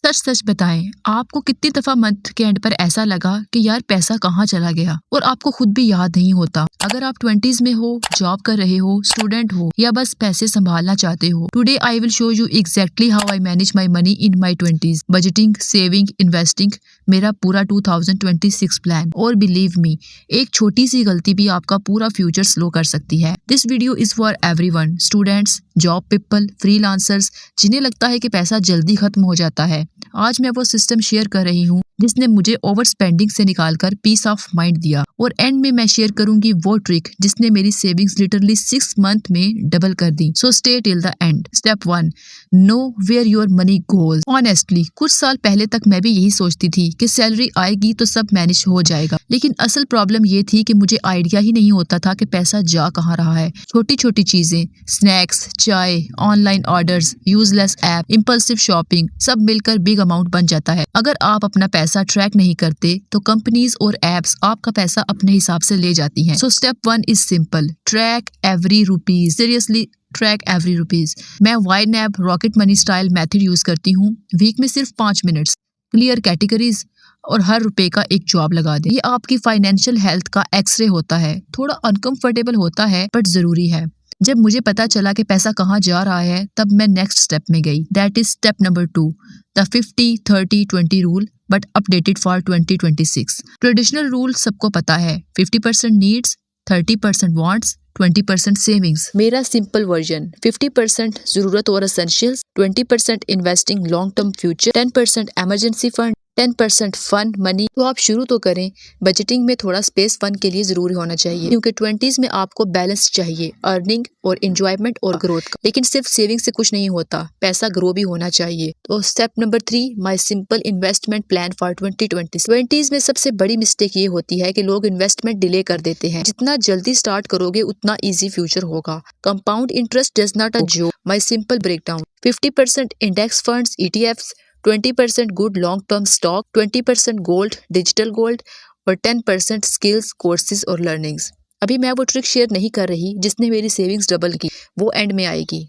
सच सच बताएं, आपको कितनी दफा मंथ के एंड पर ऐसा लगा कि यार पैसा कहाँ चला गया और आपको खुद भी याद नहीं होता। अगर आप 20s में हो, जॉब कर रहे हो, स्टूडेंट हो या बस पैसे संभालना चाहते हो, today I will show you exactly how I manage my money in my 20s। Budgeting, saving, investing, मेरा पूरा 2026 प्लान। और बिलीव मी, एक छोटी सी गलती भी आपका पूरा फ्यूचर स्लो कर सकती है। This video is for everyone, students, job people, freelancers, जिन्हें लगता है कि पैसा जल्दी खत्म हो जाता है। आज मैं वो सिस्टम शेयर कर रही हूँ जिसने मुझे ओवर स्पेंडिंग से निकालकर पीस ऑफ माइंड दिया, और एंड में मैं शेयर करूंगी वो ट्रिक जिसने मेरी सेविंग्स लिटरली 6 मंथ में डबल कर दी। So stay till the end. Step 1, know where your money goes. Honestly कुछ साल पहले तक मैं भी यही सोचती थी कि सैलरी आएगी तो सब मैनेज हो जाएगा, लेकिन असल प्रॉब्लम ये थी कि मुझे आइडिया ही नहीं होता था कि पैसा जा कहाँ रहा है। छोटी छोटी चीजें, स्नैक्स, चाय, online orders, useless app, impulsive shopping, सब मिलकर बिग अमाउंट बन जाता है। अगर आप अपना पैसा ट्रैक नहीं करते तो कंपनीज और एप्स आपका पैसा अपने हिसाब से ले जाती हैं। So step 1 is simple, track every rupees. Seriously track every rupees. मैं YNAB rocket money style method use करती हूँ। वीक में सिर्फ 5 मिनट्स, क्लियर कैटेगरीज और हर रुपए का एक जॉब लगा दे। ये आपकी फाइनेंशियल हेल्थ का एक्सरे होता है। थोड़ा अनकंफर्टेबल होता है बट जरूरी है। जब मुझे पता चला कि पैसा कहाँ जा रहा है तब मैं नेक्स्ट स्टेप में गई। That is step number 2, the 50-30-20 rule, but updated for 2026। Traditional rule सबको पता है, 50% नीड्स, 30% वांट्स, 20% सेविंग्स। मेरा सिंपल वर्जन, 50% जरूरत और essentials, 20% investing long term future, 10% emergency fund, 10% fun money. तो आप शुरू तो करें। बजटिंग में थोड़ा स्पेस फन के लिए जरूर होना चाहिए, क्योंकि 20s में आपको बैलेंस चाहिए, अर्निंग और एंजॉयमेंट और ग्रोथ का। लेकिन सिर्फ सेविंग से कुछ नहीं होता, पैसा ग्रो भी होना चाहिए। तो step number 3, my simple investment plan for 2020। 20s में सबसे बड़ी मिस्टेक ये होती है कि लोग इन्वेस्टमेंट डिले कर देते हैं। जितना जल्दी स्टार्ट करोगे उतना ईजी फ्यूचर होगा। Compound interest does not a joke. My simple breakdown, 50% index funds ETFs, 20% good long term stock, 20% gold, digital gold और 10% स्किल्स, कोर्सेज और लर्निंग्स। अभी मैं वो ट्रिक शेयर नहीं कर रही जिसने मेरी सेविंग्स डबल की, वो एंड में आएगी।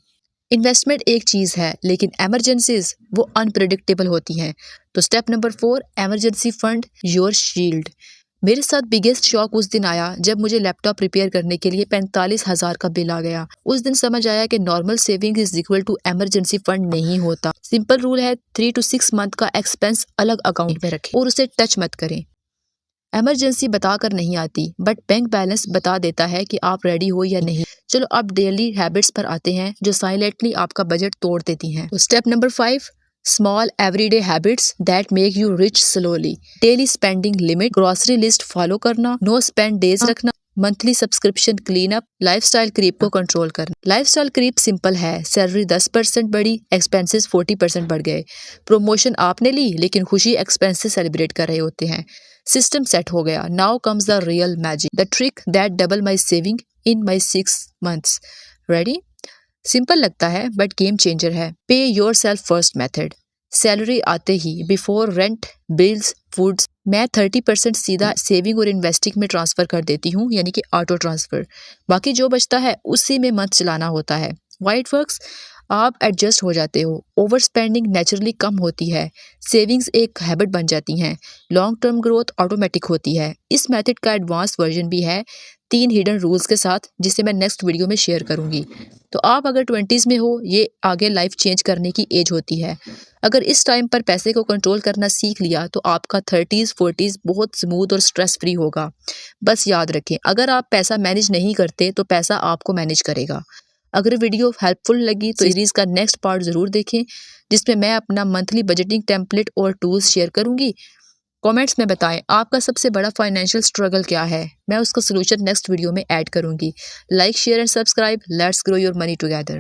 इन्वेस्टमेंट एक चीज है, लेकिन एमरजेंसीज वो अनप्रेडिक्टेबल होती हैं। तो step number 4, emergency fund, your shield. मेरे साथ बिगेस्ट शॉक उस दिन आया जब मुझे लैपटॉप रिपेयर करने के लिए 45,000 का बिल आ गया। उस दिन समझ आया कि normal saving is equal to emergency fund नहीं होता। सिंपल रूल है, 3 to 6 मंथ का एक्सपेंस अलग अकाउंट में रखें और उसे टच मत करें। इमरजेंसी बताकर नहीं आती, बट बैंक बैलेंस बता देता है कि आप रेडी हो या नहीं। चलो अब डेली हैबिट्स पर आते हैं जो साइलेंटली आपका बजट तोड़ देती हैं। तो step number 5, small everyday habits that make you rich slowly. Daily spending limit, grocery list follow करना, नो स्पेंड डेज रखना, monthly subscription clean up, lifestyle creep को कंट्रोल करना। लाइफस्टाइल क्रीप सिंपल है, सैलरी 10% बढ़ी, एक्सपेंसेस 40% बढ़ गए। Promotion आपने ली लेकिन खुशी एक्सपेंसेस सेलिब्रेट कर रहे होते हैं। सिस्टम सेट हो गया। Now comes the real magic, the trick that double my saving in my 6 months। Ready? Simple लगता है बट गेम चेंजर है। पे your self first method. Salary आते ही बिफोर रेंट, बिल्स, फूड्स, मैं 30% सीधा सेविंग और इन्वेस्टिंग में ट्रांसफर कर देती हूँ, यानी कि ऑटो ट्रांसफर। बाकी जो बचता है उसी में मंथ चलाना होता है। वाइट वर्क्स, आप एडजस्ट हो जाते हो। ओवर स्पेंडिंग नेचुरली कम होती है, सेविंग्स एक हैबिट बन जाती हैं, लॉन्ग टर्म ग्रोथ ऑटोमेटिक होती है। इस मेथड का एडवांस वर्जन भी है 3 हिडन रूल्स के साथ, जिसे मैं नेक्स्ट वीडियो में शेयर करूंगी। तो आप अगर 20s में हो, ये आगे लाइफ चेंज करने की एज होती है। अगर इस टाइम पर पैसे को कंट्रोल करना सीख लिया तो आपका 30s 40s बहुत स्मूथ और स्ट्रेस फ्री होगा। बस याद रखें, अगर आप पैसा मैनेज नहीं करते तो पैसा आपको मैनेज करेगा। अगर वीडियो हेल्पफुल लगी तो सीरीज का नेक्स्ट पार्ट जरूर देखें, जिसमें मैं अपना मंथली बजटिंग टेम्पलेट और टूल्स शेयर करूंगी। कमेंट्स में बताएं आपका सबसे बड़ा फाइनेंशियल स्ट्रगल क्या है, मैं उसका सोल्यूशन नेक्स्ट वीडियो में ऐड करूंगी। Like, share and subscribe. Let's grow your money together.